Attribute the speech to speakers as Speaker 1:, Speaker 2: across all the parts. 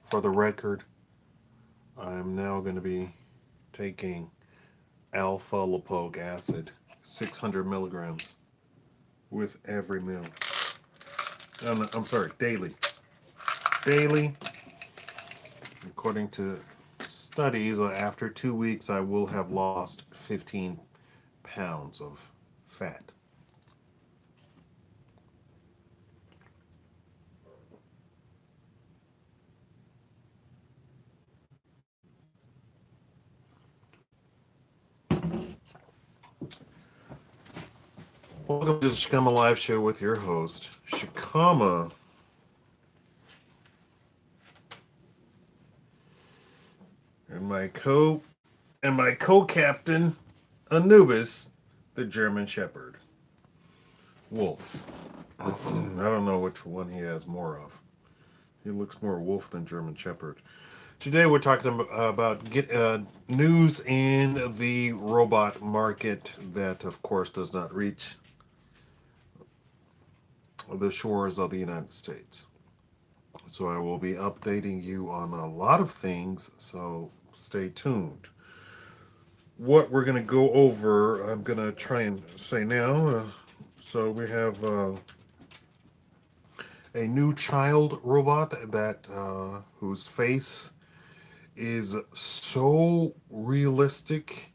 Speaker 1: For the record, I'm now going to be taking alpha lipoic acid, 600 milligrams, with every meal. I'm sorry, daily. Daily, according to studies, after 2 weeks, I will have lost 15 pounds of fat. Welcome to the Shikama Live Show with your host, Shikama, and my co-captain, Anubis, the German Shepherd. Wolf. I don't know which one he has more of. He looks more wolf than German Shepherd. Today we're talking about news in the robot market that, of course, does not reach the shores of the United States. So I will be updating you on a lot of things, so stay tuned. What we're going to go over, I'm going to try and say now. So we have a new child robot that whose face is so realistic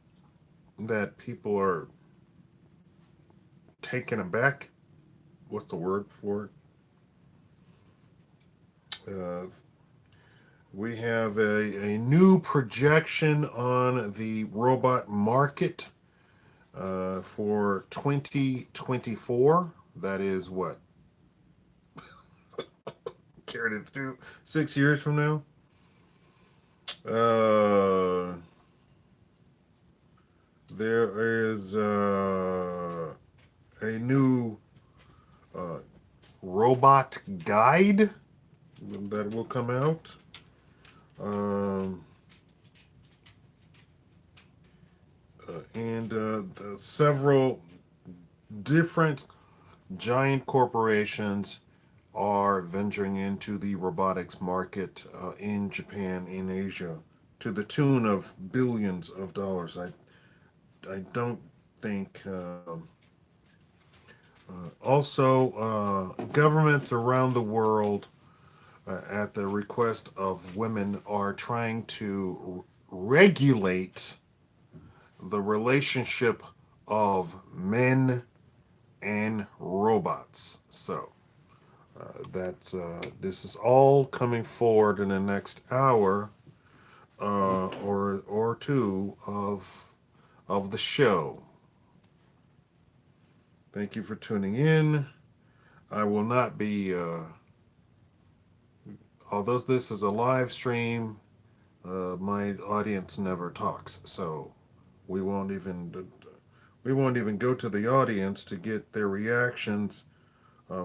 Speaker 1: that people are taken aback. What's the word for it? We have a new projection on the robot market for 2024. That is what? Carried it through 6 years from now. Uh, there is a new uh, robot guide that will come out. Um, and several different giant corporations are venturing into the robotics market in Japan, in Asia, to the tune of billions of dollars. I don't think. Also, governments around the world, at the request of women, are trying to regulate the relationship of men and robots. So that this is all coming forward in the next hour or two of the show. Thank you for tuning in. I will not be, although this is a live stream, my audience never talks, so we won't even we won't even go to the audience to get their reactions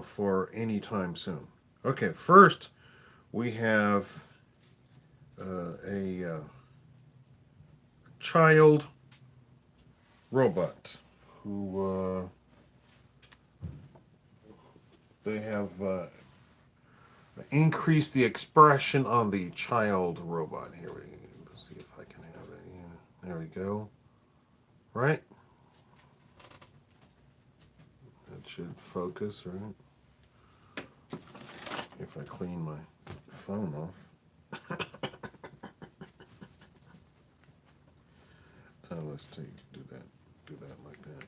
Speaker 1: for any time soon. Okay, first we have a child robot who they have increased the expression on the child robot. Here we let's see if I can have it. Yeah, there we go. Right, that should focus. Right, if I clean my phone off. Let's do that like that.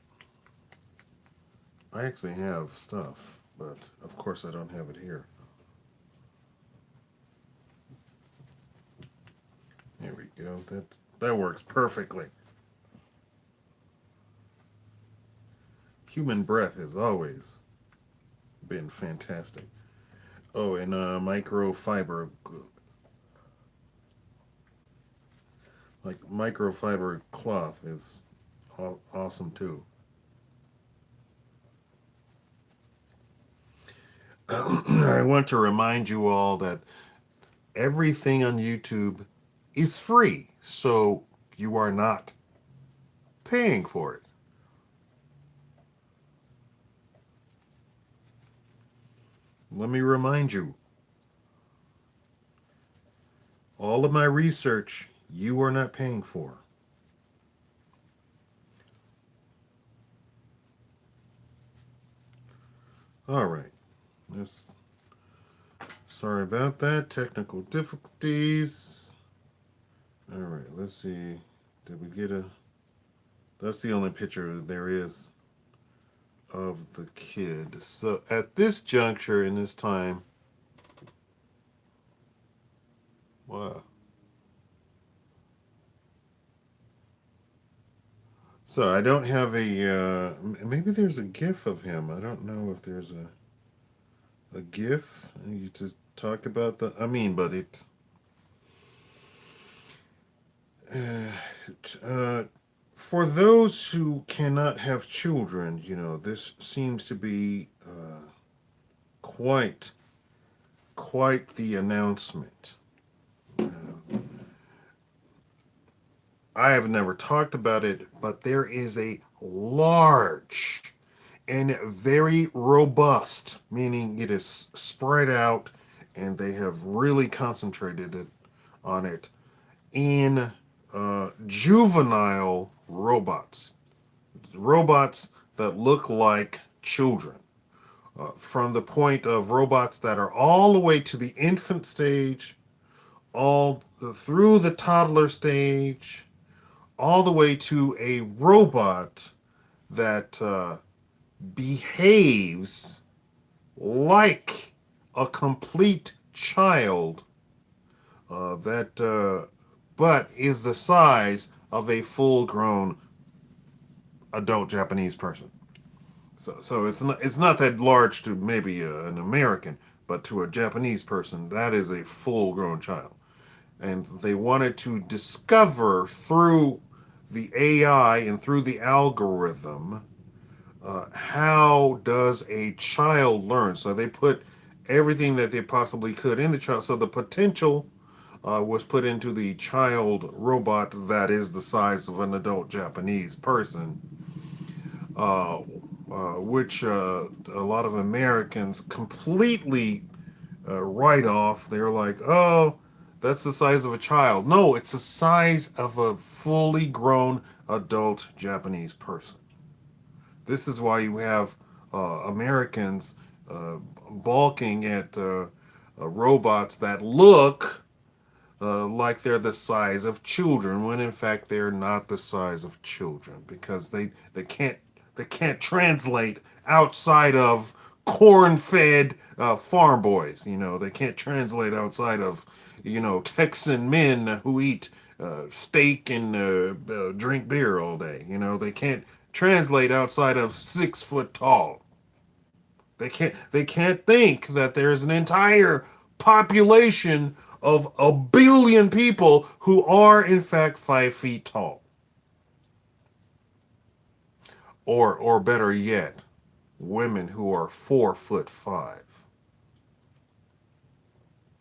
Speaker 1: I actually have stuff, but of course I don't have it here. Here we go. That works perfectly. Human breath has always been fantastic. Oh, and microfiber, like microfiber cloth is awesome too. I want to remind you all that everything on YouTube is free, so you are not paying for it. Let me remind you. All of my research you are not paying for. All right. Let's, sorry about that. Technical difficulties. All right. Let's see. Did we get a. That's the only picture there is of the kid. So at this juncture in this time, wow. So I don't have a. Maybe there's a GIF of him. I don't know if there's a GIF. You just talk about the. I mean, but it. Uh, for those who cannot have children, this seems to be quite quite the announcement. Uh, I have never talked about it, but there is a large and very robust, meaning it is spread out and they have really concentrated it on it in juvenile robots. Robots that look like children. From the point of robots that are all the way to the infant stage, all through the toddler stage, all the way to a robot that behaves like a complete child that but is the size of a full-grown adult Japanese person. So it's not that large to maybe an American, but to a Japanese person, that is a full-grown child. And they wanted to discover through the AI and through the algorithm how does a child learn. So they put everything that they possibly could in the child. So the potential was put into the child robot that is the size of an adult Japanese person, uh, which a lot of Americans completely write off. They're like, oh, that's the size of a child. No, it's the size of a fully grown adult Japanese person. This is why you have Americans uh, balking at robots that look like they're the size of children, when in fact they're not the size of children because they can't translate outside of corn-fed farm boys. They can't translate outside of Texan men who eat steak and drink beer all day. They can't translate outside of 6 foot tall. They can't think that there's an entire population of a billion people who are in fact 5 feet tall. Or better yet, women who are 4'5",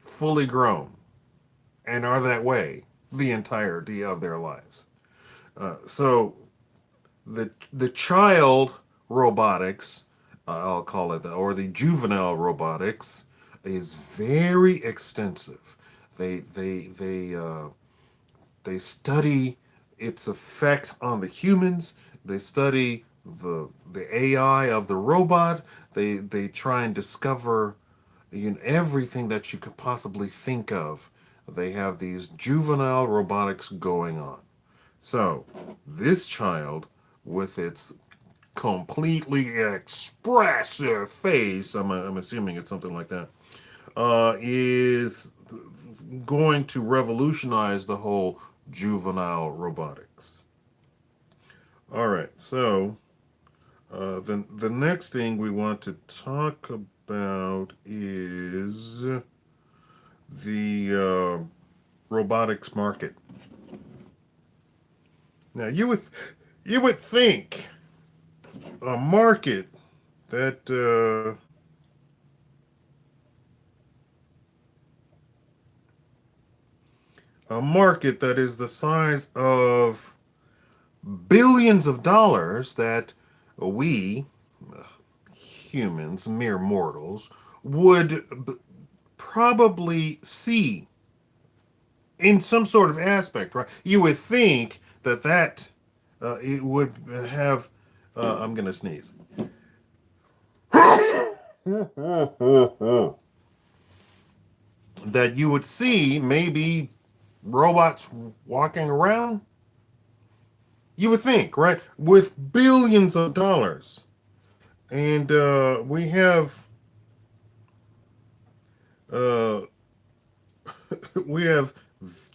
Speaker 1: fully grown, and are that way the entirety of their lives. So the child robotics, I'll call it that, or the juvenile robotics, is very extensive. They study its effect on the humans. They study the AI of the robot. They try and discover everything that you could possibly think of. They have these juvenile robotics going on. So this child, with its completely expressive face, I'm assuming it's something like that, is going to revolutionize the whole juvenile robotics. All right, so the next thing we want to talk about is the robotics market. Now you would think a market that is the size of billions of dollars that we humans, mere mortals, would probably see in some sort of aspect, right? You would think that it would have. I'm gonna sneeze. That you would see maybe robots walking around. You would think, right? With billions of dollars, and we have uh, we have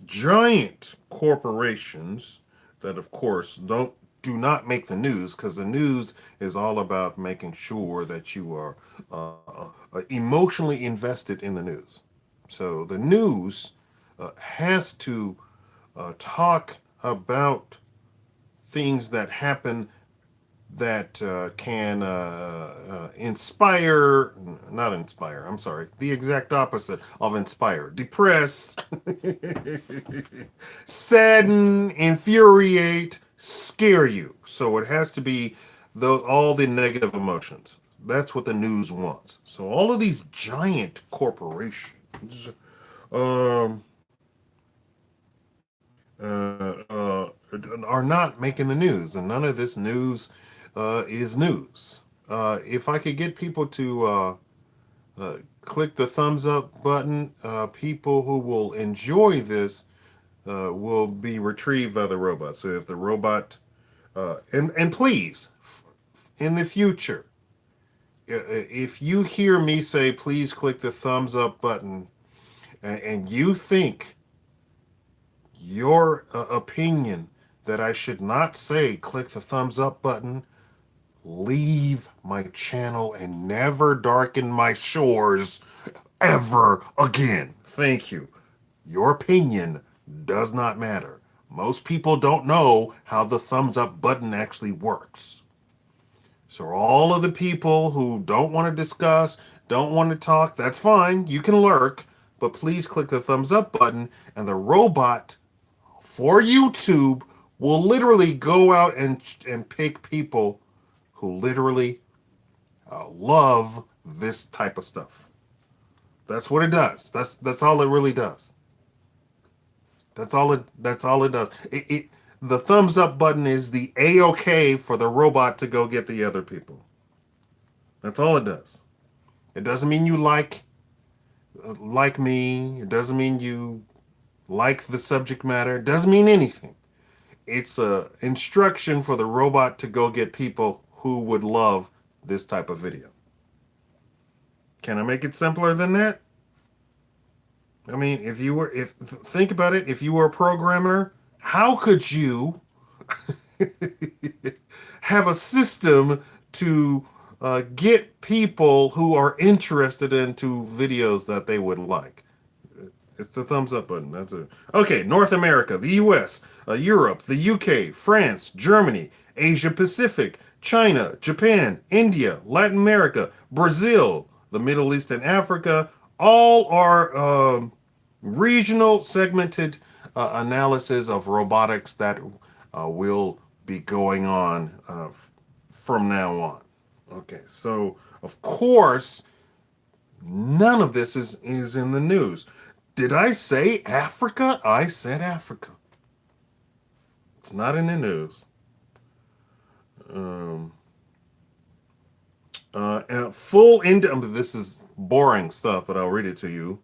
Speaker 1: giant corporations that, of course, do not make the news because the news is all about making sure that you are emotionally invested in the news. So the news has to talk about things that happen that can inspire, not inspire, I'm sorry, the exact opposite of inspire, depress, sadden, infuriate, scare you. So it has to be all the negative emotions. That's what the news wants. So all of these giant corporations um, are not making the news, and none of this news is news. If I could get people to click the thumbs up button, people who will enjoy this will be retrieved by the robot. So if the robot, and please, in the future, if you hear me say, please click the thumbs up button, and you think your opinion that I should not say click the thumbs up button, leave my channel and never darken my shores ever again. Thank you. Your opinion does not matter. Most people don't know how the thumbs up button actually works. So all of the people who don't want to discuss, don't want to talk, that's fine. You can lurk, but please click the thumbs up button, and the robot for YouTube will literally go out and pick people who literally love this type of stuff. That's what it does. That's all it really does. That's all it does. The thumbs up button is the A-OK for the robot to go get the other people. That's all it does. It doesn't mean you like me. It doesn't mean you like the subject matter. It doesn't mean anything. It's a instruction for the robot to go get people who would love this type of video. Can I make it simpler than that? I mean, if think about it, if you were a programmer, how could you have a system to get people who are interested into videos that they would like? It's the thumbs up button. That's it. Okay, North America, the U.S., Europe, the U.K., France, Germany, Asia Pacific, China, Japan, India, Latin America, Brazil, the Middle East and Africa, all are regional segmented analysis of robotics that will be going on from now on. Okay, so of course, none of this is in the news. Did I say Africa? I said Africa. It's not in the news. Um, full this is boring stuff, but I'll read it to you.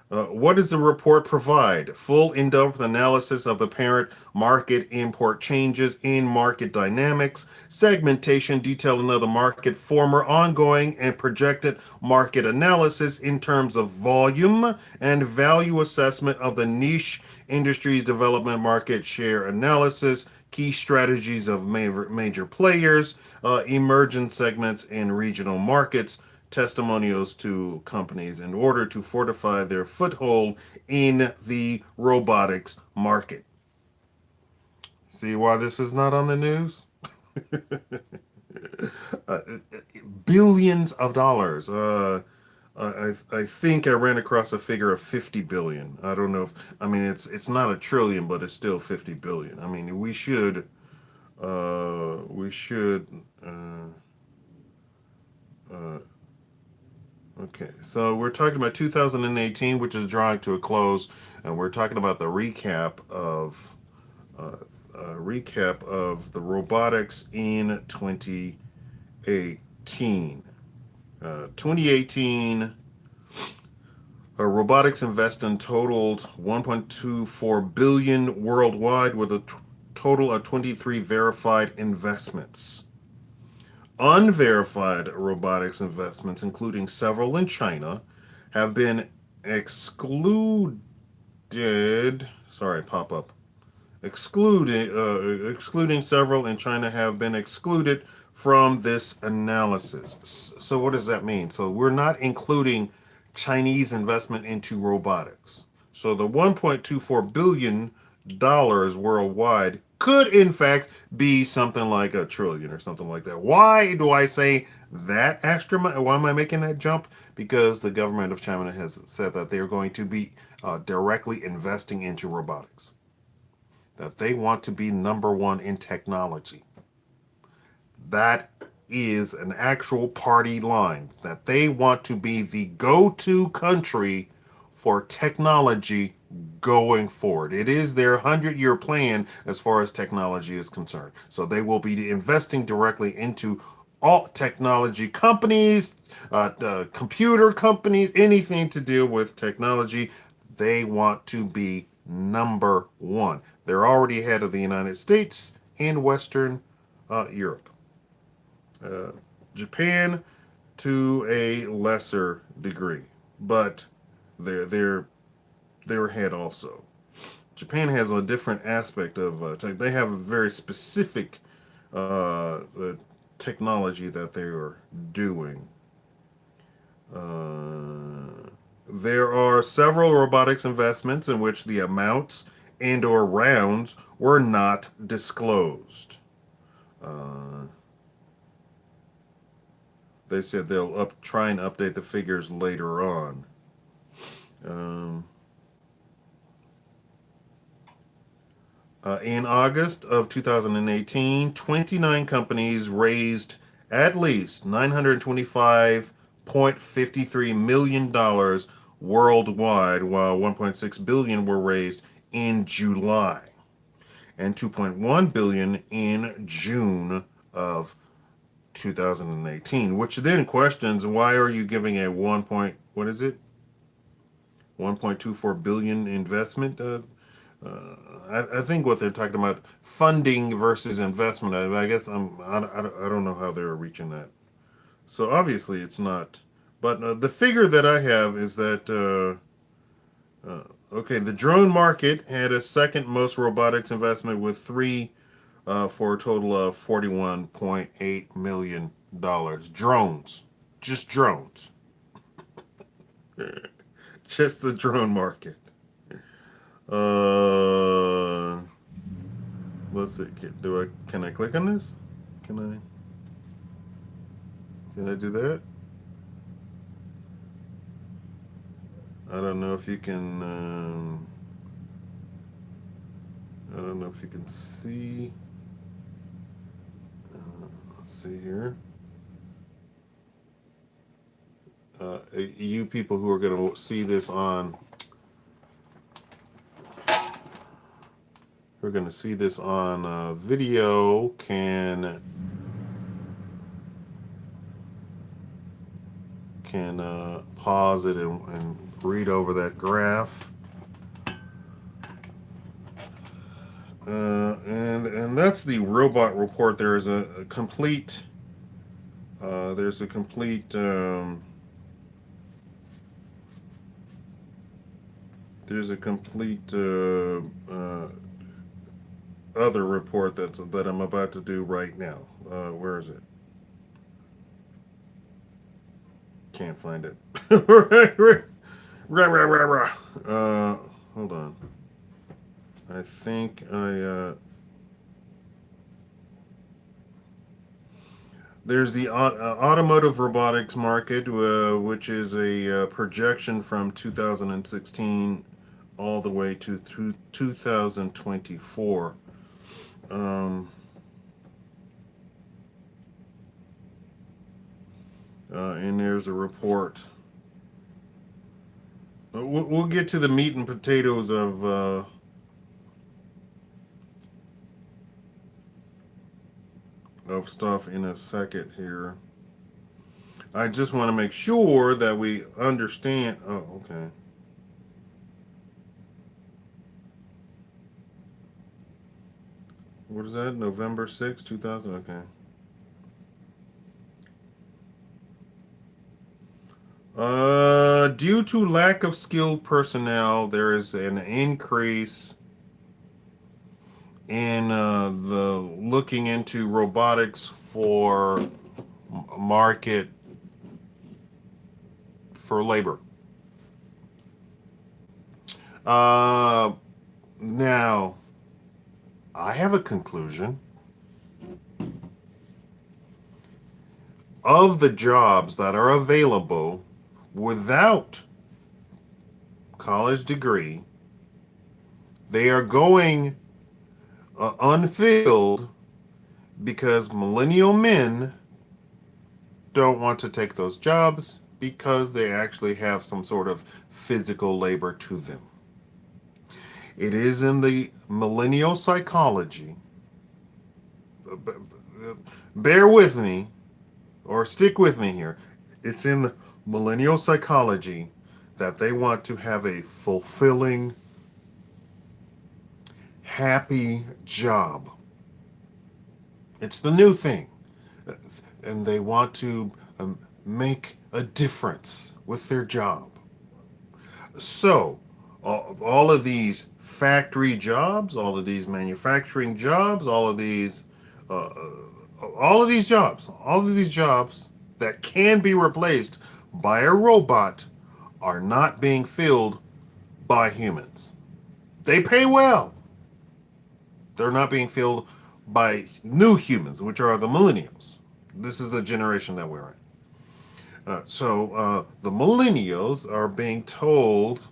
Speaker 1: What does the report provide? Full in-depth analysis of the parent market import changes in market dynamics, segmentation detailing of the market, former, ongoing, and projected market analysis in terms of volume and value assessment of the niche industries development market share analysis, key strategies of major players, emergent segments and regional markets, testimonials to companies in order to fortify their foothold in the robotics market. See why this is not on the news? uh, Billions of dollars. I think I ran across a figure of 50 billion. I don't know if I mean it's not a trillion, but it's still 50 billion. I mean we should uh, Okay, so we're talking about 2018, which is drawing to a close, and we're talking about the uh, recap of the robotics in 2018. 2018, robotics investing totaled 1.24 billion worldwide, with a total of 23 verified investments. Unverified robotics investments, including several in China, have been excluded. Sorry, pop up. Excluding several in China have been excluded from this analysis. So what does that mean? So we're not including Chinese investment into robotics. So the 1.24 billion dollars worldwide could in fact be something like a trillion or something like that. Why do I say that extra money? Why am I making that jump? Because the government of China has said that they're going to be directly investing into robotics, that they want to be number one in technology. That is an actual party line, that they want to be the go-to country for technology going forward. It is their 100-year plan as far as technology is concerned. So they will be investing directly into all technology companies, computer companies, anything to deal with technology. They want to be number one. They're already ahead of the United States and Western Europe. Uh, Japan to a lesser degree, but they're they're ahead also. Japan has a different aspect of tech. They have a very specific technology that they are doing. There are several robotics investments in which the amounts and/or rounds were not disclosed. Uh, they said they'll try and update the figures later on. Um, in August of 2018, 29 companies raised at least $925.53 million worldwide, while 1.6 billion were raised in July and 2.1 billion in June of 2018, which then questions, why are you giving a 1.24 billion investment? I think what they're talking about, funding versus investment. I guess I don't know how they're reaching that. So obviously it's not. But the figure that I have is that okay, the drone market had a second most robotics investment with three for a total of $41.8 million. Drones, just drones, just the drone market. Uh, let's see. Can I click on this? Can I do that? I don't know if you can. I don't know if you can see. Let's see here. You people who are going to see this on, who are going to see this on video, can pause it and read over that graph. And that's the robot report. There's a complete there's a complete there's a complete other report that I'm about to do right now. Where is it? Can't find it. Right. Hold on. I think there's the automotive robotics market, which is a projection from 2016 all the way to 2024. Um, and there's a report We'll get to the meat and potatoes of stuff in a second here. I just want to make sure that we understand. Oh, okay. What is that? November 6th, 2000? Okay. Due to lack of skilled personnel, there is an increase in the looking into robotics for market for labor. Uh, Now, I have a conclusion. Of the jobs that are available without college degree, they are going unfilled because millennial men don't want to take those jobs because they actually have some sort of physical labor to them. It is in the millennial psychology. Bear with me or stick with me here. It's in the millennial psychology that they want to have a fulfilling, happy job. It's the new thing. And they want to make a difference with their job. So, all of these factory jobs, all of these manufacturing jobs, uh, all of these jobs that can be replaced by a robot are not being filled by humans. They pay well. They're not being filled by new humans, which are the millennials. This is the generation that we're in. The millennials are being told,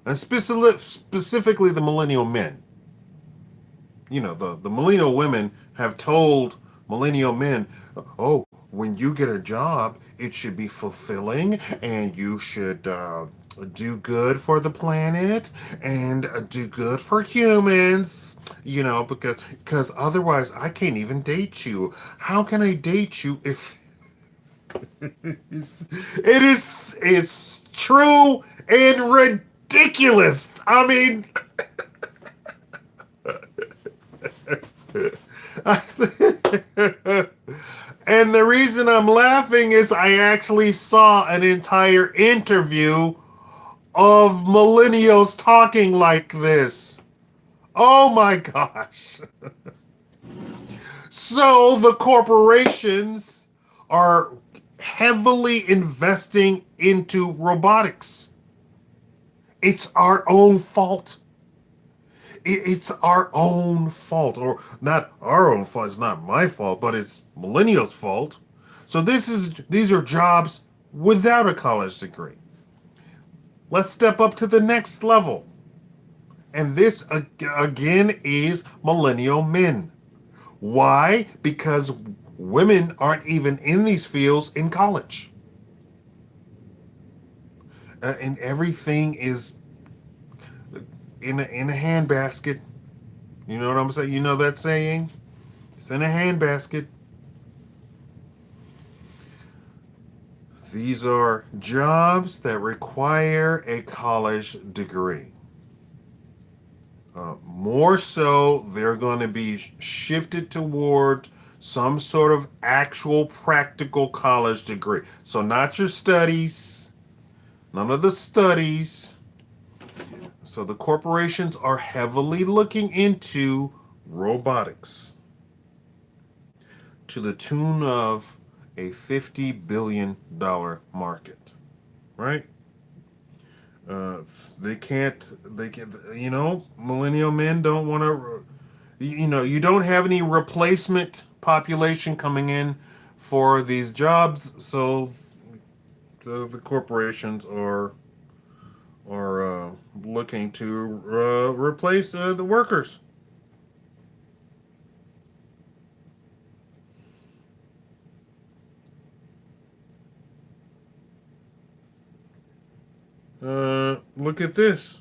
Speaker 1: and specifically the millennial men, the millennial women have told millennial men, oh, when you get a job, it should be fulfilling and you should do good for the planet and do good for humans, because otherwise I can't even date you. How can I date you if it's true and ridiculous? I mean, and the reason I'm laughing is I actually saw an entire interview of millennials talking like this. Oh my gosh. So the corporations are heavily investing into robotics. It's our own fault. It's our own fault, or not our own fault. It's not my fault, but it's millennials' fault. So these are jobs without a college degree. Let's step up to the next level, and this again is millennial men. Why? Because women aren't even in these fields in college, and everything is in a handbasket. You know what I'm saying? You know that saying? It's in a handbasket. These are jobs that require a college degree. More so, they're going to be shifted toward some sort of actual practical college degree. So, not your studies, none of the studies. So, the corporations are heavily looking into robotics to the tune of a $50 billion market, right? Uh, they can't, millennial men don't want to, you don't have any replacement population coming in for these jobs, so the corporations are looking to replace the workers. Look at this.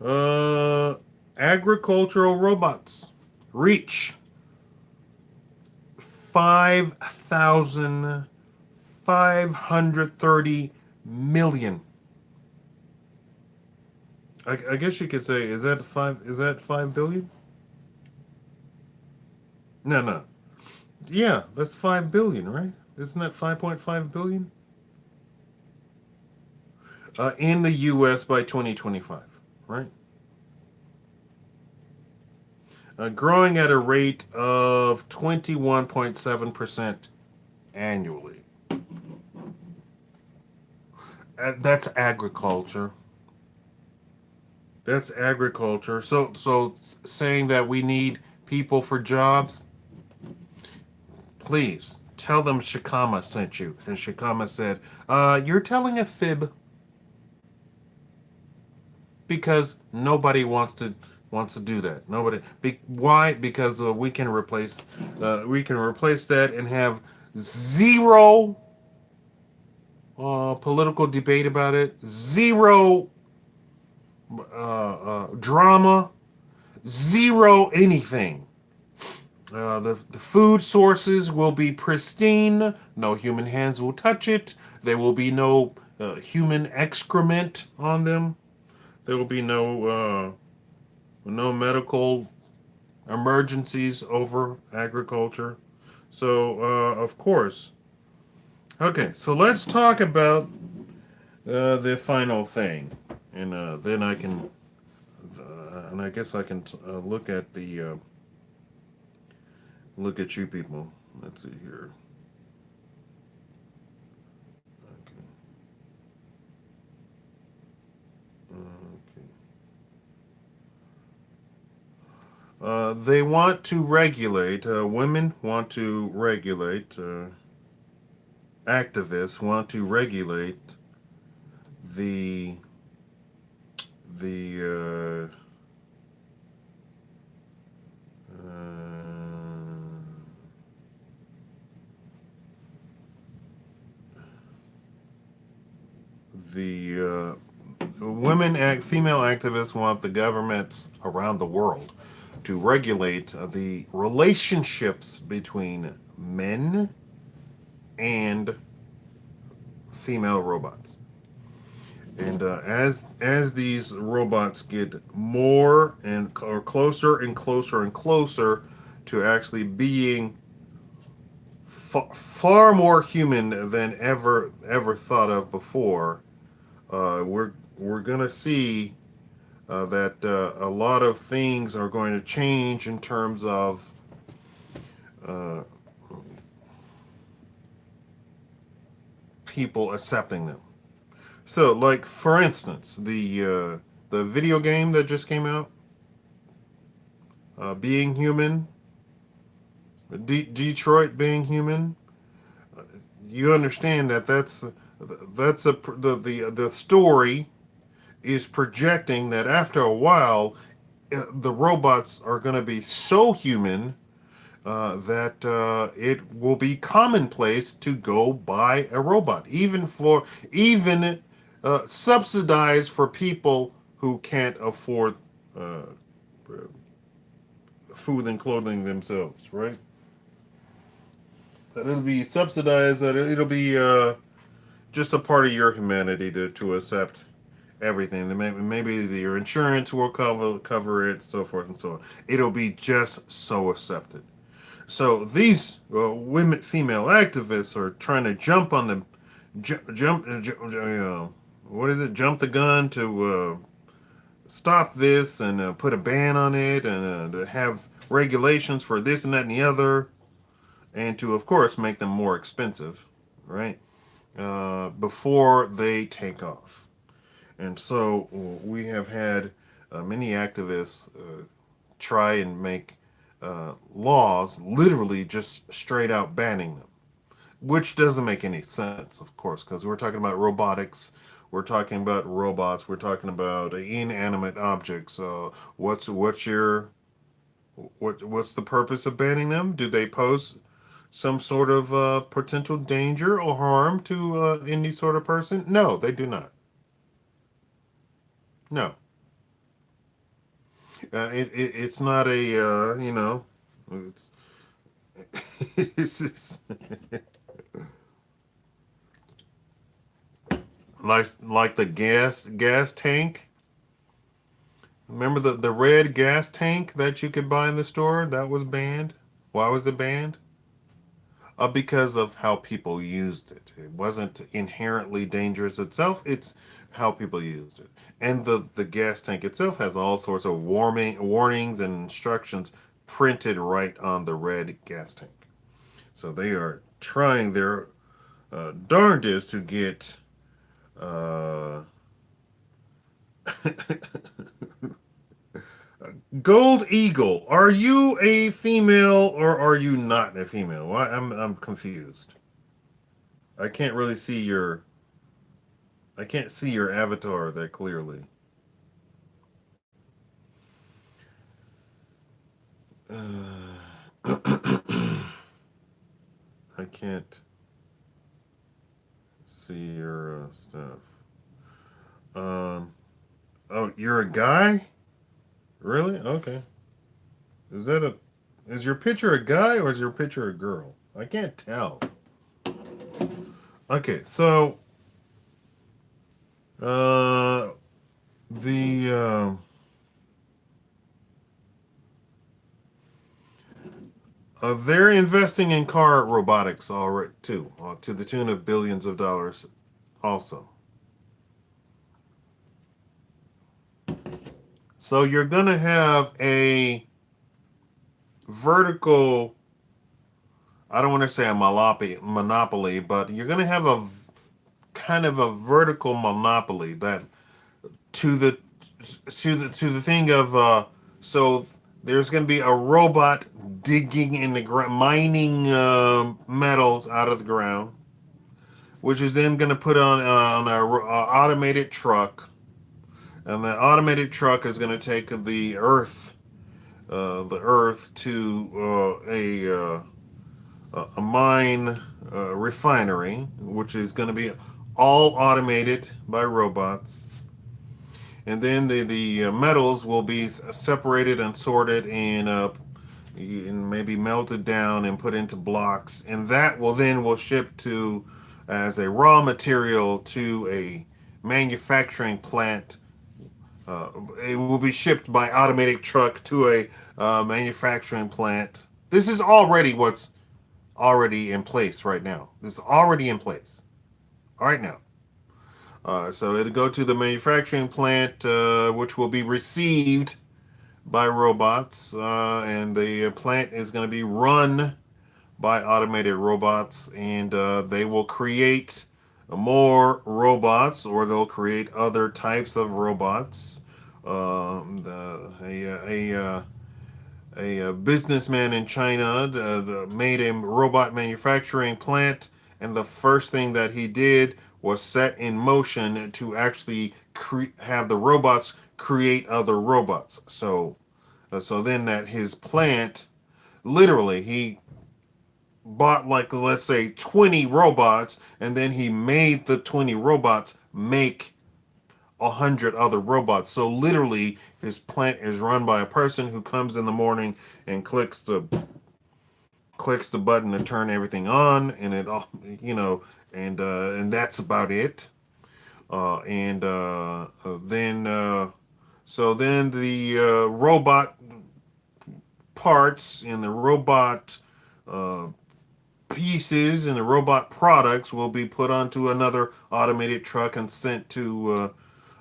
Speaker 1: Uh, agricultural robots reach 5,530 million. I guess you could say, is that five? Is that 5 billion? No, no. Yeah, that's 5 billion, right? Isn't that 5.5 billion? In the U.S. by 2025, right? Growing at a rate of 21.7% annually. That's agriculture. That's agriculture. So saying that we need people for jobs, please tell them Shikama sent you. And Shikama said, "You're telling a fib because nobody wants to do that. Nobody. Why? Because we can replace that and have zero political debate about it, zero drama, zero anything. The food sources will be pristine. No human hands will touch it. There will be no human excrement on them. There will be no medical emergencies over agriculture. So, of course. Okay, so let's talk about the final thing, and then I can, and I guess I can look at you people. Let's see here. Okay. Okay. They want to regulate. Women want to regulate. Activists want to regulate the the female activists want the governments around the world to regulate the relationships between men and female robots. And as these robots get more and or closer and closer and closer to actually being far more human than ever thought of before, we're gonna see that a lot of things are going to change in terms of uh, people accepting them. So, like for instance, the video game that just came out, Being Human, Detroit Being Human. You understand that that's the story is projecting that after a while, the robots are going to be so human that it will be commonplace to go buy a robot, even subsidized for people who can't afford uh, food and clothing themselves, right? That it'll be subsidized. That it'll be just a part of your humanity to accept everything. Maybe your insurance will cover it, so forth and so on. It'll be just so accepted. So these female activists are trying to jump on the what is it? Jump the gun to stop this and put a ban on it and to have regulations for this and that and the other, and to of course make them more expensive, right? Before they take off. And so we have had many activists try and make laws literally just straight out banning them, which doesn't make any sense, of course, because we're talking about robotics, we're talking about robots, we're talking about inanimate objects. What's your what's the purpose of banning them? Do they pose some sort of potential danger or harm to any sort of person? No, they do not. No, it's not a it's it's like the gas tank. Remember the red gas tank that you could buy in the store? That was banned. Why was it banned? Because of how people used it. It wasn't inherently dangerous itself. It's how people used it. And the gas tank itself has all sorts of warnings and instructions printed right on the red gas tank. So they are trying their darndest to get uh, Gold Eagle. Are you a female or are you not a female? Why I'm confused. I can't really see your I can't see your avatar that clearly. I can't see your stuff. Um. Oh, you're a guy? Really? Okay. Is that a? Is your picture a guy or is your picture a girl? I can't tell. Okay, so uh, the they're investing in car robotics already too, to the tune of billions of dollars. Also, so you're gonna have a vertical. I don't want to say a monopoly, but you're gonna have a kind of a vertical monopoly that to the to the thing of so there's going to be a robot digging in the ground, mining metals out of the ground, which is then going to put on a automated truck, and the automated truck is going to take the earth to a mine refinery, which is going to be all automated by robots. And then the metals will be separated and sorted and maybe melted down and put into blocks, and that will ship to as a raw material to a manufacturing plant. It will be shipped by automated truck to a manufacturing plant. This is already what's already in place right now. This is already in place right now. So it'll go to the manufacturing plant, which will be received by robots, and the plant is going to be run by automated robots, and they will create more robots, or they'll create other types of robots. A businessman in China made a robot manufacturing plant, and the first thing that he did was set in motion to actually have the robots create other robots. So then that his plant, literally, he bought like let's say 20 robots, and then he made the 20 robots make 100 other robots. So literally, his plant is run by a person who comes in the morning and clicks the button to turn everything on, and it all and that's about it. And then so then the robot parts and the robot uh, pieces and the robot products will be put onto another automated truck and sent to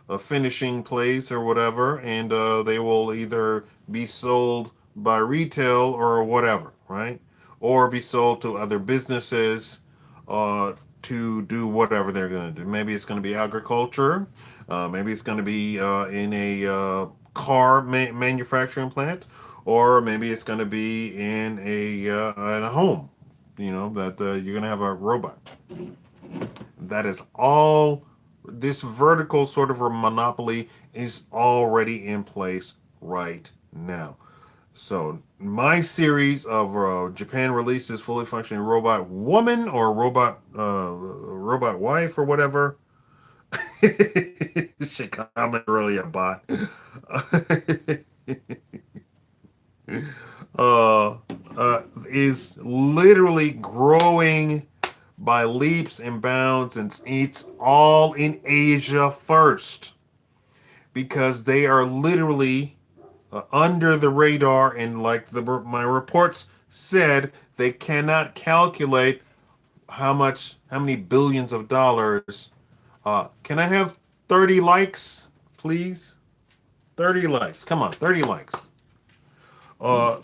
Speaker 1: a finishing place or whatever, and they will either be sold by retail or whatever, right? Or be sold to other businesses uh, to do whatever they're going to do. Maybe it's going to be agriculture. Maybe it's going to be in a car manufacturing plant, or maybe it's going to be in a home. That you're going to have a robot. That is all. This vertical sort of a monopoly is already in place right now. So my series of Japan releases fully functioning robot woman or robot wife or whatever. Shikama really a bot. uh, is literally growing by leaps and bounds, and it's all in Asia first because they are literally under the radar, and like my reports said, they cannot calculate how many billions of dollars. Can I have 30 likes, please? 30 likes. Come on, 30 likes. Uh,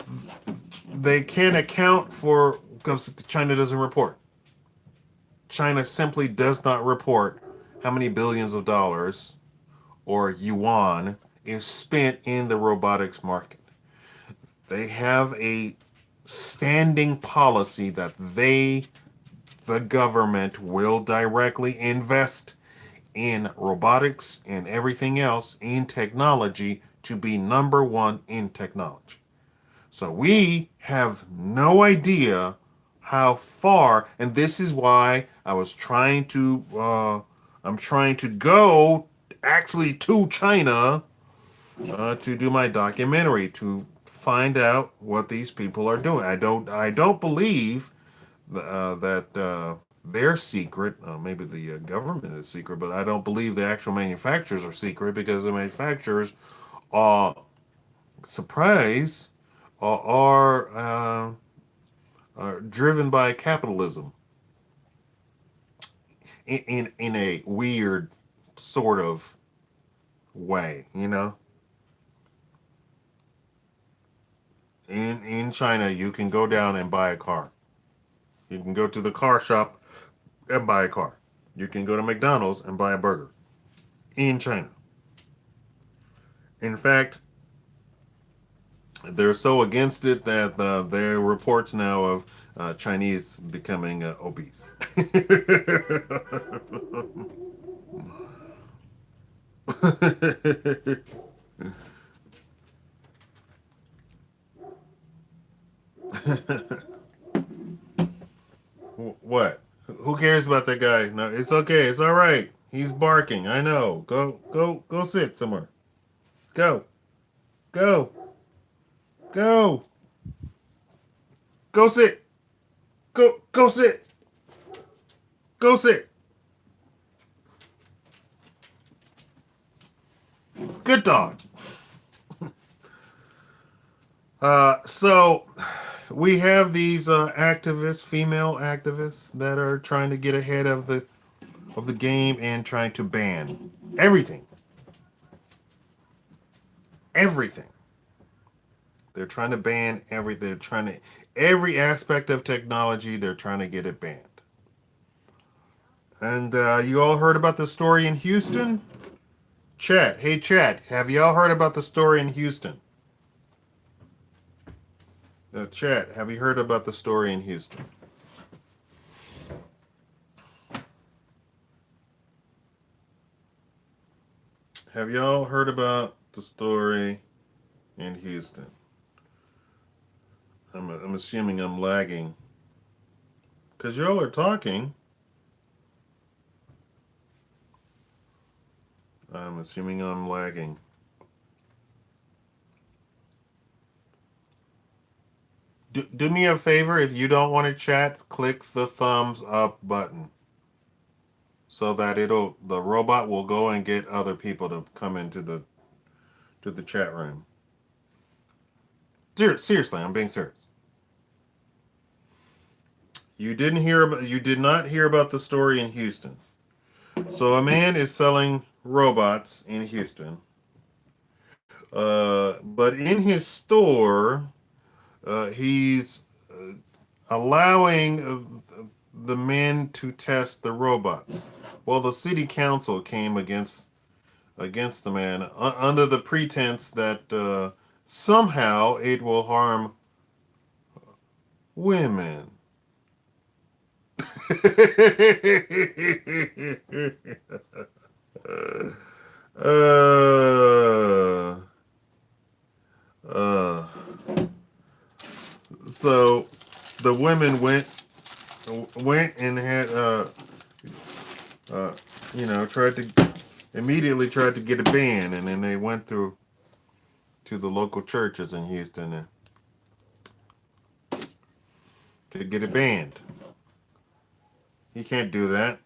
Speaker 1: they can't account for because China doesn't report. China simply does not report how many billions of dollars or yuan is spent in the robotics market. They have a standing policy that the government, will directly invest in robotics and everything else in technology to be number one in technology. So we have no idea how far, and this is why I'm trying to go actually to China to do my documentary to find out what these people are doing. I don't believe that they're secret. Maybe the government is secret, but I don't believe the actual manufacturers are secret because the manufacturers are surprise are driven by capitalism in a weird sort of way, you know. In China, you can go down and buy a car. You can go to the car shop and buy a car. You can go to McDonald's and buy a burger in China. In fact, they're so against it that there are reports now of Chinese becoming obese. What? Who cares about that guy? No, it's okay. It's all right. He's barking. I know. Go sit somewhere. Go, go, go, go sit. Go sit. Go sit. Good dog. So we have these activists, female activists, that are trying to get ahead of the game and trying to ban everything. Everything. They're trying to ban everything. They're trying to every aspect of technology. They're trying to get it banned. And you all heard about the story in Houston? Chat. Hey, chat. Have you all heard about the story in Houston? Chat. Have you heard about the story in Houston? Have y'all heard about the story in Houston? I'm assuming I'm lagging because y'all are talking. I'm assuming I'm lagging. Do me a favor, if you don't want to chat, click the thumbs up button so that the robot will go and get other people to come into the chat room. Seriously, I'm being serious. You did not hear about the story in Houston. So a man is selling robots in Houston. But in his store, he's allowing the men to test the robots. Well, the city council came against the man under the pretense that somehow it will harm women. uh, uh, the women went and had uh, tried to tried to get a ban, and then they went to the local churches in Houston to get it banned. You can't do that.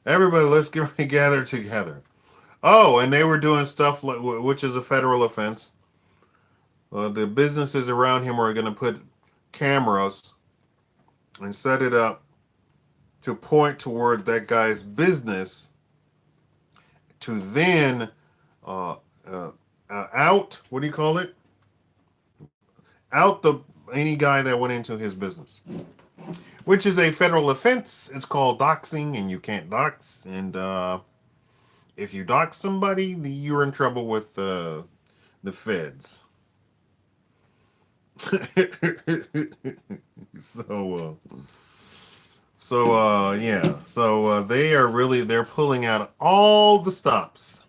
Speaker 1: Everybody, let's gather together. Oh, and they were doing stuff like, which is a federal offense. The businesses around him are going to put cameras and set it up to point toward that guy's business to then uh, uh, out. What do you call it? Out the any guy that went into his business, which is a federal offense. It's called doxing, and you can't dox. And if you dox somebody, you're in trouble with the feds. So they're pulling out all the stops.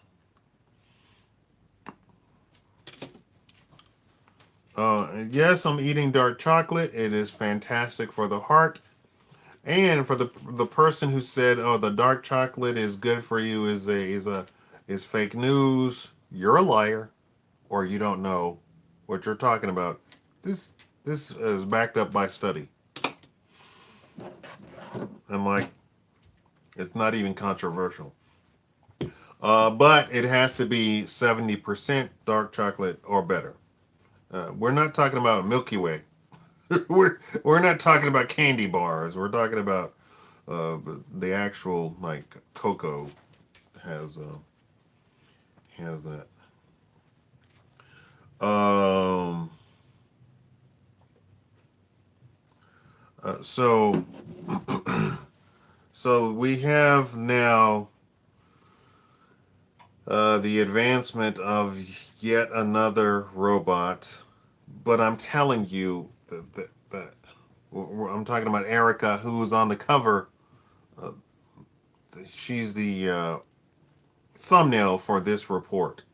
Speaker 1: Yes, I'm eating dark chocolate. It is fantastic for the heart. And for the person who said, "Oh, the dark chocolate is good for you," is fake news. You're a liar, or you don't know what you're talking about. This is backed up by study. And like, it's not even controversial. But it has to be 70% dark chocolate or better. We're not talking about Milky Way. we're not talking about candy bars. We're talking about the actual like cocoa has that. Um. So so we have now the advancement of yet another robot, but I'm telling you that I'm talking about Erica, who's on the cover. Uh, she's the thumbnail for this report.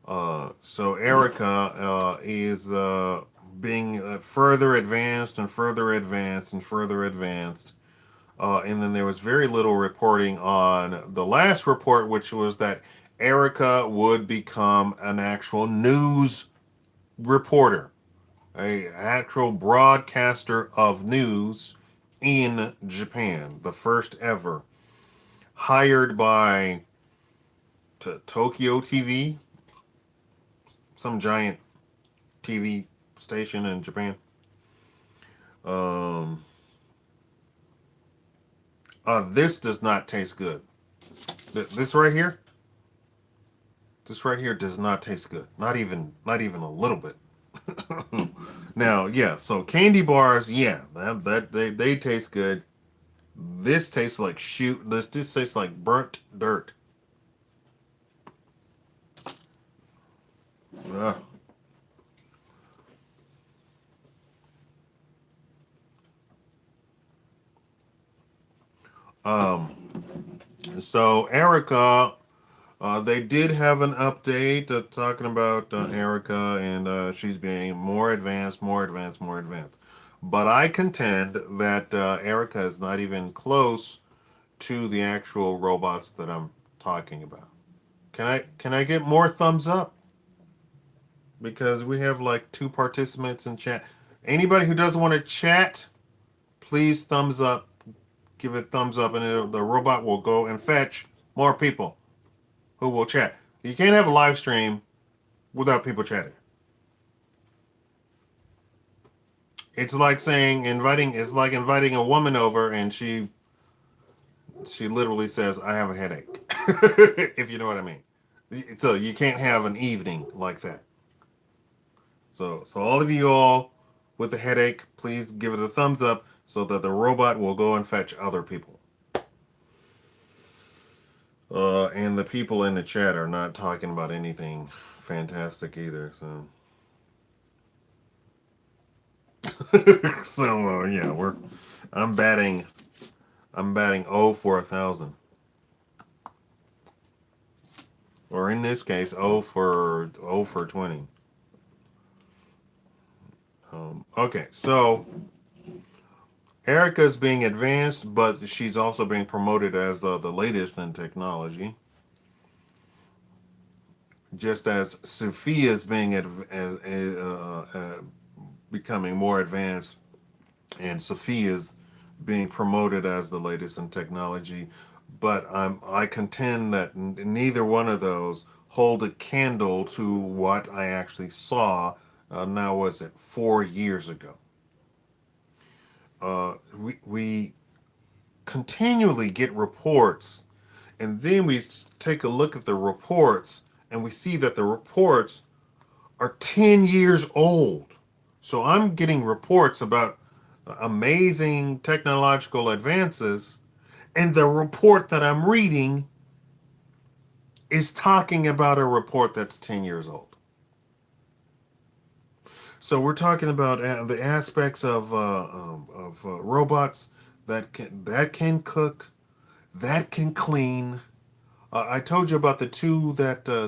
Speaker 1: So Erica is being further advanced and further advanced and further advanced. And then there was very little reporting on the last report, which was that Erica would become an actual news reporter, a actual broadcaster of news in Japan, the first ever, hired by Tokyo TV, some giant TV station in Japan. Um, this does not taste good. This right here, does not taste good. Not even a little bit. Now, yeah. So candy bars, yeah, that they taste good. This tastes like shoot. This tastes like burnt dirt. Ugh. Um. So Erica, they did have an update talking about Erica, and she's being more advanced, more advanced, more advanced. But I contend that Erica is not even close to the actual robots that I'm talking about. Can I get more thumbs up? Because we have like 2 participants in chat. Anybody who doesn't want to chat, please thumbs up. Give it thumbs up, and the robot will go and fetch more people who will chat. You can't have a live stream without people chatting. It's like it's like inviting a woman over, and she literally says, "I have a headache." If you know what I mean. So you can't have an evening like that. So all of you all with the headache, please give it a thumbs up so that the robot will go and fetch other people. And the people in the chat are not talking about anything fantastic either. So, yeah, I'm batting, 0 for 1,000, or in this case, 0 for 20. Okay, so Erica is being advanced, but she's also being promoted as the latest in technology. Just as Sophia is being becoming more advanced, and Sophia's being promoted as the latest in technology. But I contend that neither one of those hold a candle to what I actually saw. Now was it 4 years ago? We continually get reports, and then we take a look at the reports, and we see that the reports are 10 years old. So I'm getting reports about amazing technological advances, and the report that I'm reading is talking about a report that's 10 years old. So we're talking about the aspects of robots that can cook, that can clean. I told you about the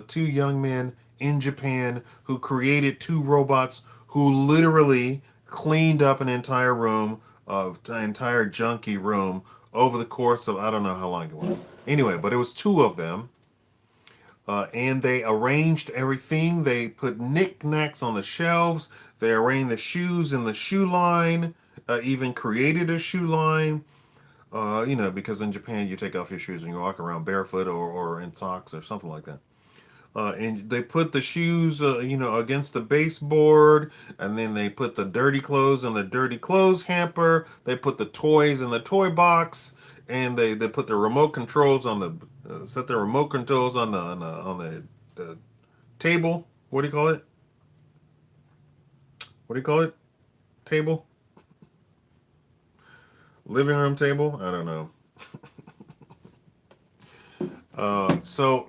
Speaker 1: two young men in Japan who created two robots who literally cleaned up an entire room, an entire junky room, over the course of I don't know how long it was. Anyway, but it was two of them, and they arranged everything. They put knickknacks on the shelves. They arranged the shoes in the shoe line. Even created a shoe line. Because in Japan you take off your shoes and you walk around barefoot or in socks or something like that. And they put the shoes, against the baseboard, and then they put the dirty clothes in the dirty clothes hamper. They put the toys in the toy box, and they put the remote controls on the set the remote controls on the table. What do you call it? What do you call it? Table, living room table. I don't know. So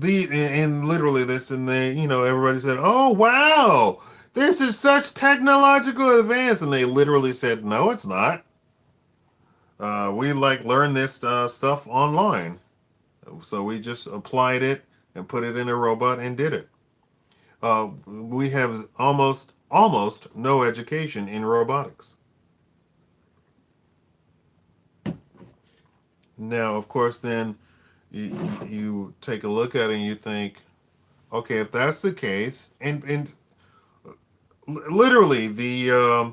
Speaker 1: and literally this, and everybody said, "Oh wow, this is such technological advance," and they literally said, "No, it's not. We learned this stuff online, so we just applied it and put it in a robot and did it. We have almost no education in robotics." Now, of course, then you take a look at it and you think, okay, if that's the case, and literally the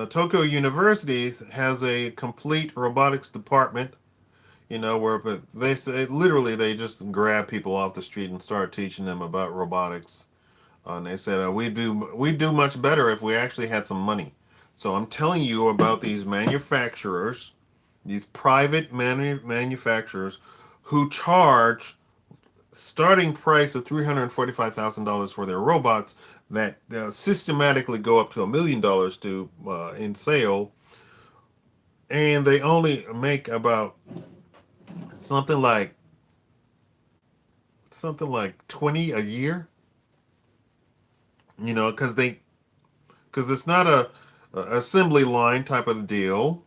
Speaker 1: Tokyo University has a complete robotics department. Where but they say literally they just grab people off the street and start teaching them about robotics. And they said we do much better if we actually had some money. So I'm telling you about these manufacturers, these private manufacturers who charge starting price of $345,000 for their robots that systematically go up to $1 million to in sale, and they only make about something like 20 a year. Because it's not a assembly line type of deal,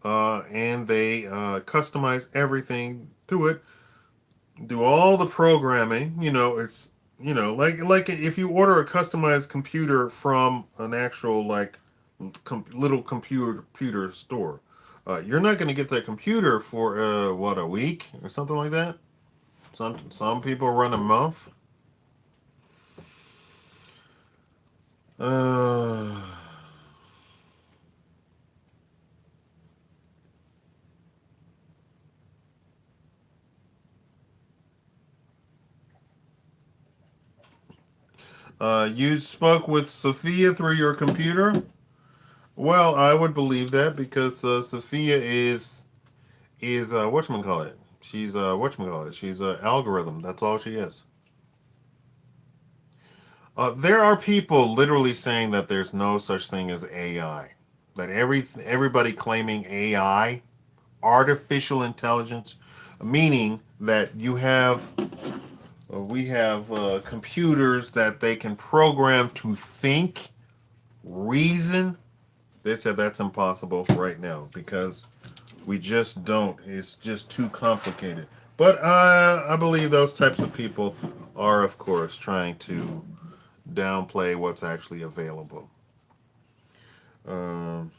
Speaker 1: and they customize everything to it, do all the programming. It's like if you order a customized computer from an actual little computer store, you're not going to get that computer for what, a week or something like that. Some people run a month. Uh, you spoke with Sophia through your computer. Well, I would believe that because Sophia is whatchamacallit. She's whatchamacallit. She's an algorithm. That's all she is. There are people literally saying that there's no such thing as AI. That everybody claiming AI, artificial intelligence, meaning that we have computers that they can program to think, reason. They said that's impossible right now because we just don't. It's just too complicated. But I believe those types of people are, of course, trying to downplay what's actually available. Um,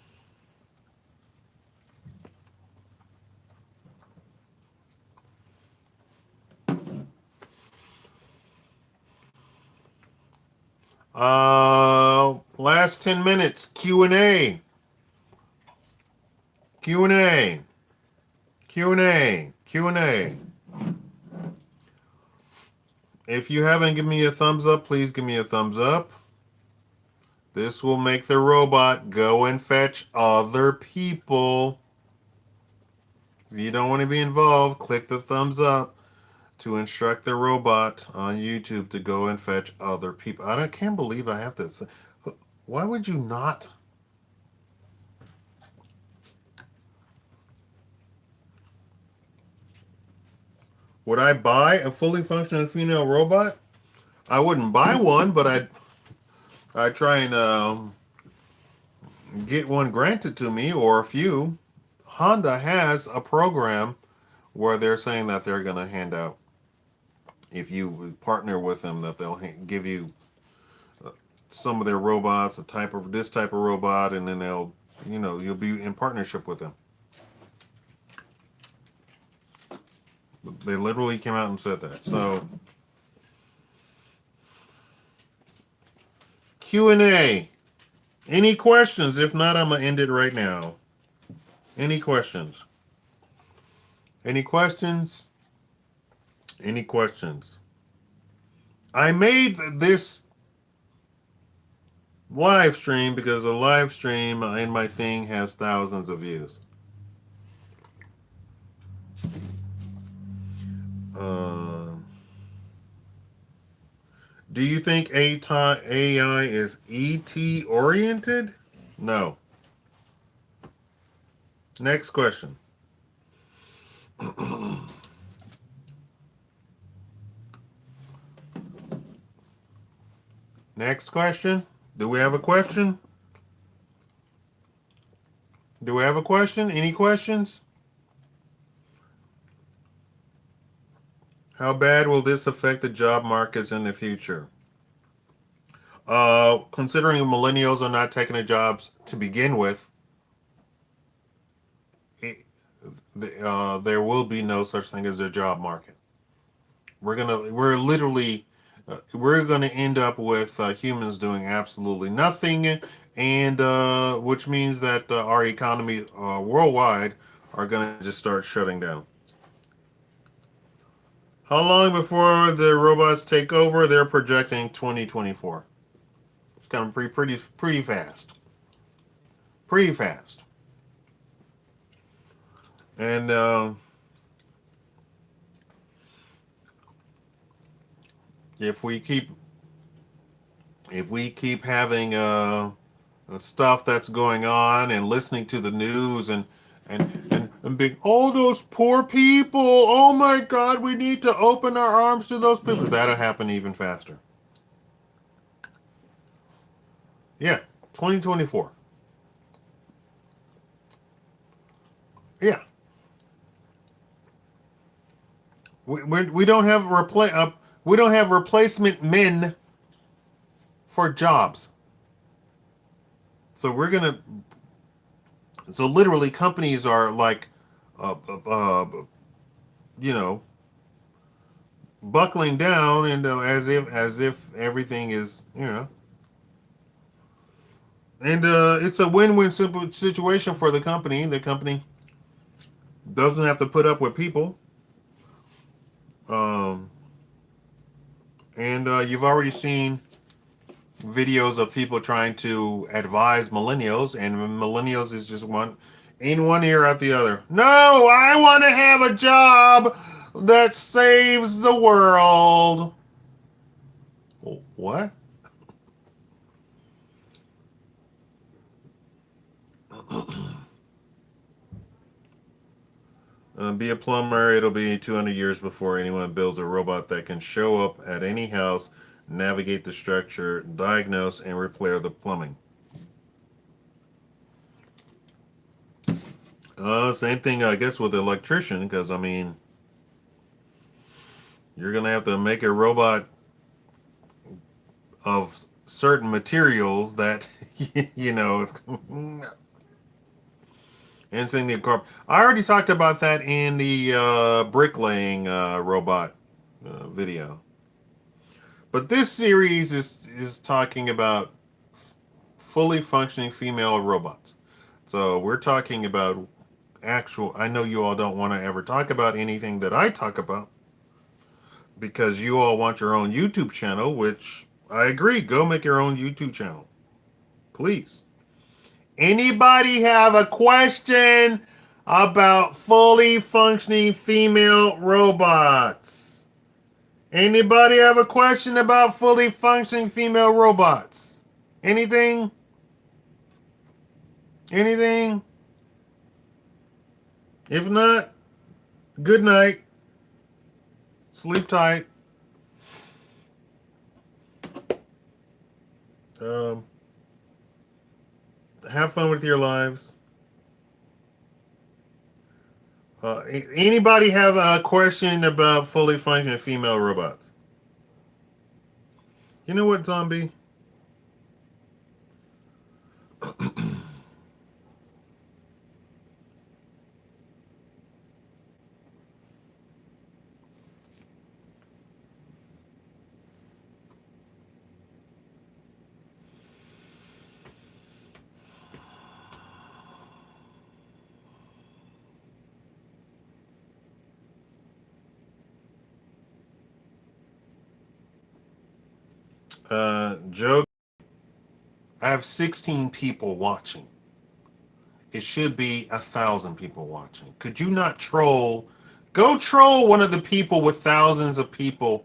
Speaker 1: last 10 minutes, Q&A. Q&A. Q&A. Q&A. If you haven't given me a thumbs up, please give me a thumbs up. This will make the robot go and fetch other people. If you don't want to be involved, click the thumbs up to instruct the robot on YouTube to go and fetch other people. Can't believe I have to say. Why would you not? Would I buy a fully functioning female robot? I wouldn't buy one, but I'd try and get one granted to me, or a few. Honda has a program where they're saying that they're going to hand out, if you partner with them, that they'll give you some of their robots, this type of robot, and then you'll be in partnership with them. They literally came out and said that. So Q&A. Any questions? If not, I'm gonna end it right now. Any questions? Any questions? Any questions? I made this live stream because a live stream in my thing has thousands of views. Do you think AI is ET oriented? No. Next question. Next question. Do we have a question? Do we have a question? Any questions? How bad will this affect the job markets in the future? Considering millennials are not taking the jobs to begin with, there will be no such thing as a job market. We're gonna end up with humans doing absolutely nothing, and which means that our economy worldwide are gonna just start shutting down. How long before the robots take over? They're projecting 2024. It's gonna be pretty fast. Pretty fast. And if we keep having stuff that's going on and listening to the news and being, oh, those poor people, oh my God, we need to open our arms to those people, that'll happen even faster. Yeah, 2024. Yeah. We don't have we don't have replacement men for jobs. So literally companies are like, uh, uh, uh, you know, buckling down, and as if everything is, and it's a win-win simple situation for the company. The company doesn't have to put up with people. Um, and you've already seen videos of people trying to advise millennials, and millennials is just in one ear out the other. No, I want to have a job that saves the world. What? Be a plumber. It'll be 200 years before anyone builds a robot that can show up at any house, navigate the structure, diagnose, and repair the plumbing. Same thing, I guess, with the electrician, because, I mean, you're going to have to make a robot of certain materials that you know it's insane. The corp. I already talked about that in the bricklaying robot video. But this series is talking about fully functioning female robots. So we're talking about actual. I know you all don't want to ever talk about anything that I talk about because you all want your own YouTube channel, which I agree. Go make your own YouTube channel, please. Anybody have a question about fully functioning female robots? Anybody have a question about fully functioning female robots? Anything? Anything? If not, good night. Sleep tight. Um, have fun with your lives. Anybody have a question about fully functioning female robots? You know what, zombie? Joe, I have 16 people watching. It should be 1,000 people watching. Could you not troll? Go troll one of the people with thousands of people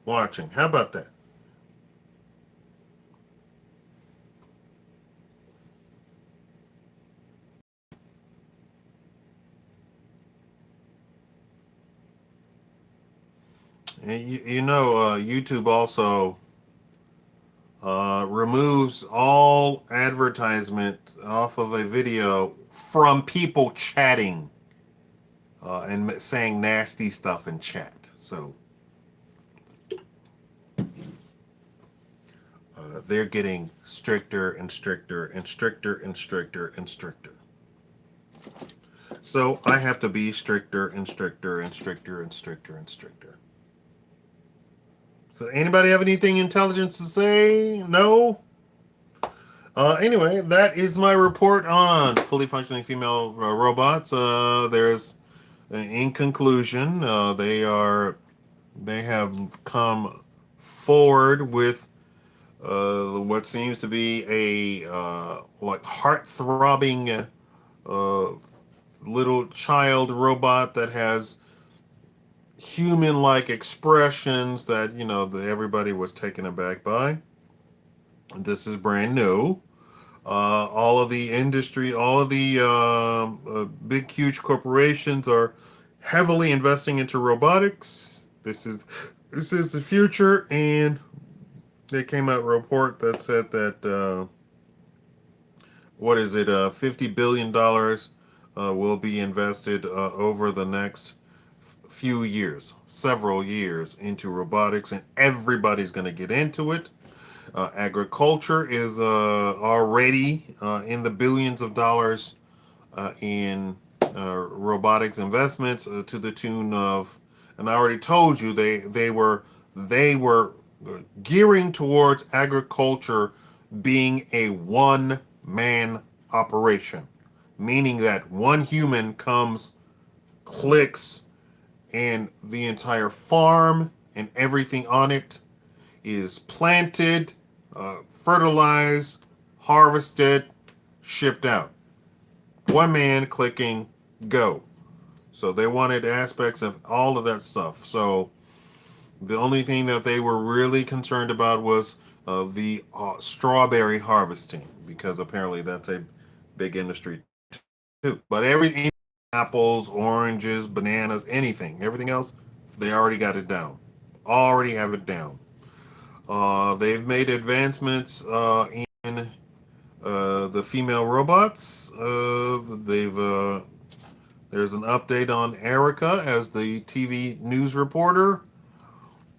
Speaker 1: watching. How about that? And you know, YouTube also removes all advertisement off of a video from people chatting and saying nasty stuff in chat. So they're getting stricter and stricter and stricter and stricter and stricter. So I have to be stricter and stricter and stricter and stricter and stricter. So anybody have anything intelligent to say? No? Anyway, that is my report on fully functioning female robots. There's, in conclusion, they have come forward with what seems to be a like heart-throbbing uh, little child robot that has human-like expressions that everybody was taken aback by. This is brand new. All of the industry, all of the big, huge corporations are heavily investing into robotics. This is the future, and they came out a report that said that what is it? $50 billion will be invested over the next few years, several years into robotics, and everybody's going to get into it. Agriculture is already in the billions of dollars in robotics investments to the tune of, and I already told you they were gearing towards agriculture being a one man operation, meaning that one human comes, clicks, and the entire farm and everything on it is planted, fertilized, harvested, shipped out. One man clicking go. So they wanted aspects of all of that stuff. So the only thing that they were really concerned about was the strawberry harvesting, because apparently that's a big industry too. But everything, apples, oranges, bananas, anything, everything else, they already got it down. Already have it down. They've made advancements in the female robots. There's an update on Erica as the TV news reporter.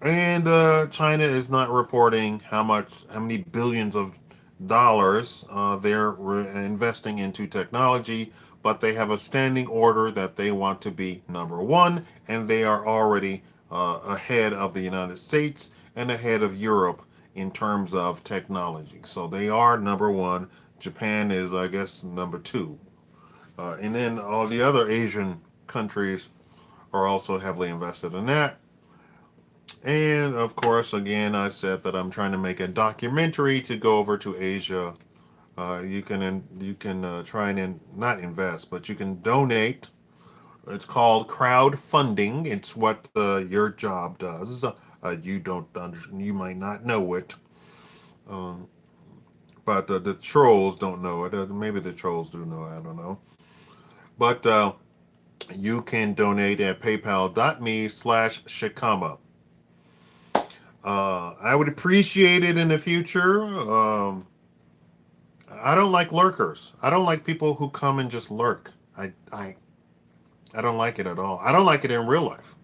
Speaker 1: And China is not reporting how many billions of dollars they're investing into technology, but they have a standing order that they want to be number one, and they are already ahead of the United States and ahead of Europe in terms of technology. So they are number one. Japan is, I guess, number two. And then all the other Asian countries are also heavily invested in that. And of course, again, I said that I'm trying to make a documentary to go over to Asia. You can try and not invest, but you can donate. It's called crowdfunding. It's what your job does. You might not know it, um, but the trolls don't know it. Maybe the trolls do know. I don't know. But you can donate at paypal.me/Shikama. I would appreciate it in the future. I don't like lurkers. I don't like people who come and just lurk. I don't like it at all. I don't like it in real life.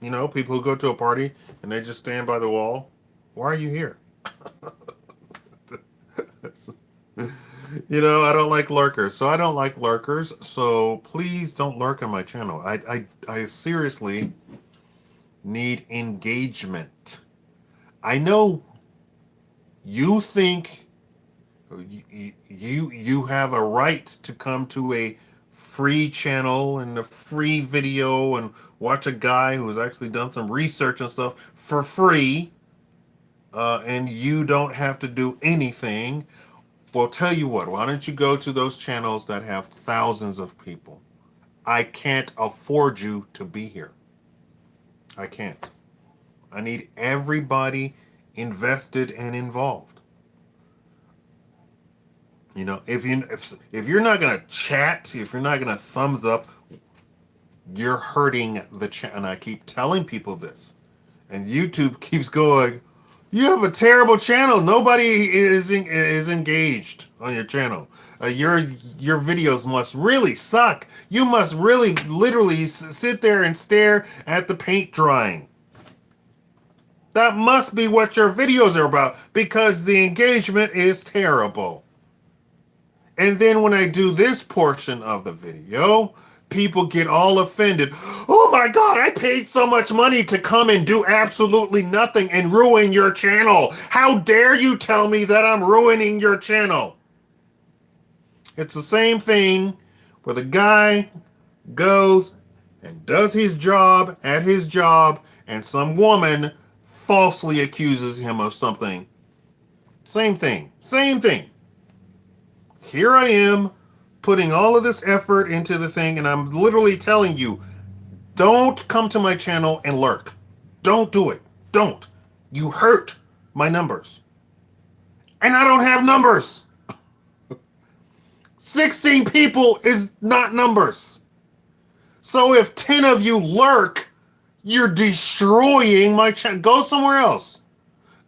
Speaker 1: You know, people who go to a party and they just stand by the wall. Why are you here? I don't like lurkers. So I don't like lurkers. So please don't lurk on my channel. I seriously need engagement. I know you think you have a right to come to a free channel and a free video and watch a guy who's actually done some research and stuff for free, and you don't have to do anything. Well, tell you what, why don't you go to those channels that have thousands of people? I can't afford you to be here. I can't. I need everybody invested and involved. If you're not gonna chat, if you're not gonna thumbs up, you're hurting the chat. And I keep telling people this, and YouTube keeps going. You have a terrible channel. Nobody is engaged on your channel. Your videos must really suck. You must really literally sit there and stare at the paint drying. That must be what your videos are about because the engagement is terrible. And then when I do this portion of the video, people get all offended. Oh my God, I paid so much money to come and do absolutely nothing and ruin your channel. How dare you tell me that I'm ruining your channel? It's the same thing where the guy goes and does his job at his job and some woman falsely accuses him of something. Same thing. Same thing. Here I am putting all of this effort into the thing, and I'm literally telling you, don't come to my channel and lurk. Don't do it. Don't. You hurt my numbers. And I don't have numbers. 16 people is not numbers. So if 10 of you lurk, you're destroying my channel. Go somewhere else.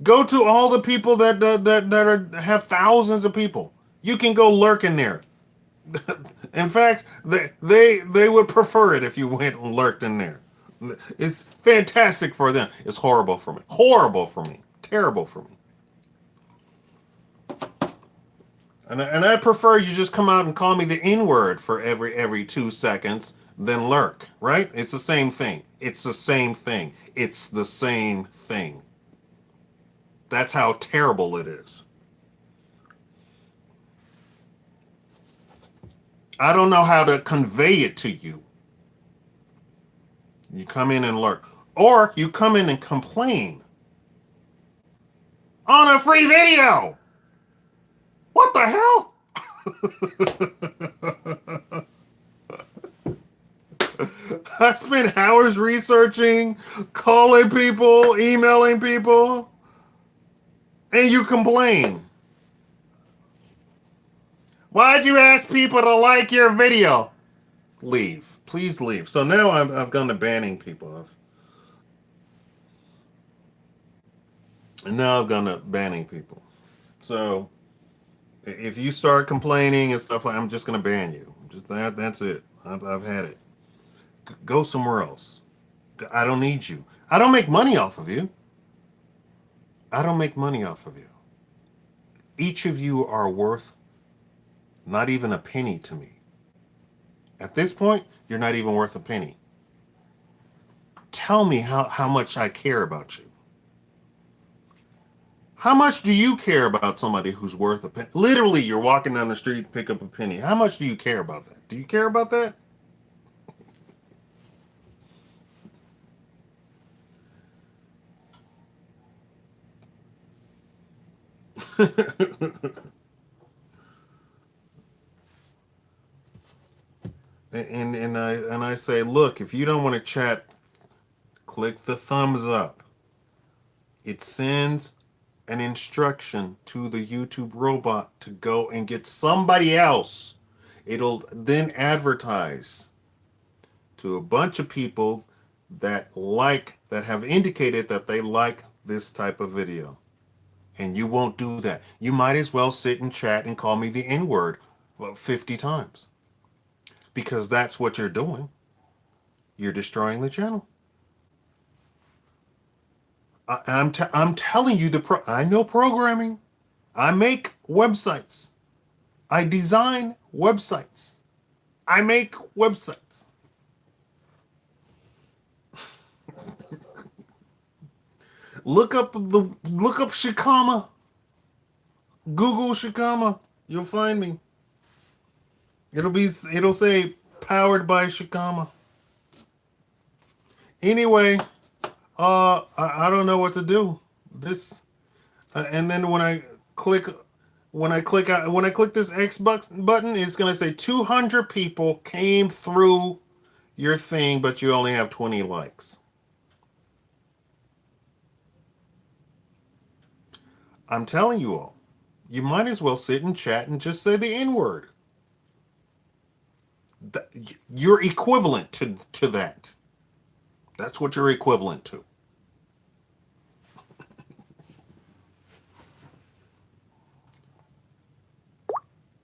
Speaker 1: Go to all the people that have thousands of people. You can go lurk in there. In fact, they would prefer it if you went and lurked in there. It's fantastic for them. It's horrible for me. Horrible for me. Terrible for me. And I prefer you just come out and call me the N-word for every 2 seconds than lurk, right? It's the same thing. It's the same thing. It's the same thing. That's how terrible it is. I don't know how to convey it to you. You come in and lurk. Or you come in and complain on a free video. What the hell? I spent hours researching, calling people, emailing people, and you complain. Why'd you ask people to like your video? Leave. Please leave. So now I've gone to banning people. And now I've gone to banning people. So if you start complaining and stuff I'm just going to ban you. That's it. I've had it. Go somewhere else. I don't need you. I don't make money off of you. I don't make money off of you. Each of you are worth not even a penny to me. At this point, you're not even worth a penny. Tell me how much I care about you. How much do you care about somebody who's worth a penny? Literally, you're walking down the street, pick up a penny. How much do you care about that? Do you care about that? and I say, look, if you don't want to chat, click the thumbs up. It sends an instruction to the YouTube robot to go and get somebody else. It'll then advertise to a bunch of people that have indicated that they like this type of video. And you won't do that. You might as well sit and chat and call me the N-word 50 times. Because that's what you're doing. You're destroying the channel. I'm telling you, I know programming. I make websites. I design websites. I make websites. Look up Shikama. Google Shikama. You'll find me. It'll say powered by Shikama. Anyway, I don't know what to do. And then when I click this X button, it's gonna say 200 people came through your thing, but you only have 20 likes. I'm telling you all, you might as well sit and chat and just say the N-word. You're equivalent to that. That's what you're equivalent to.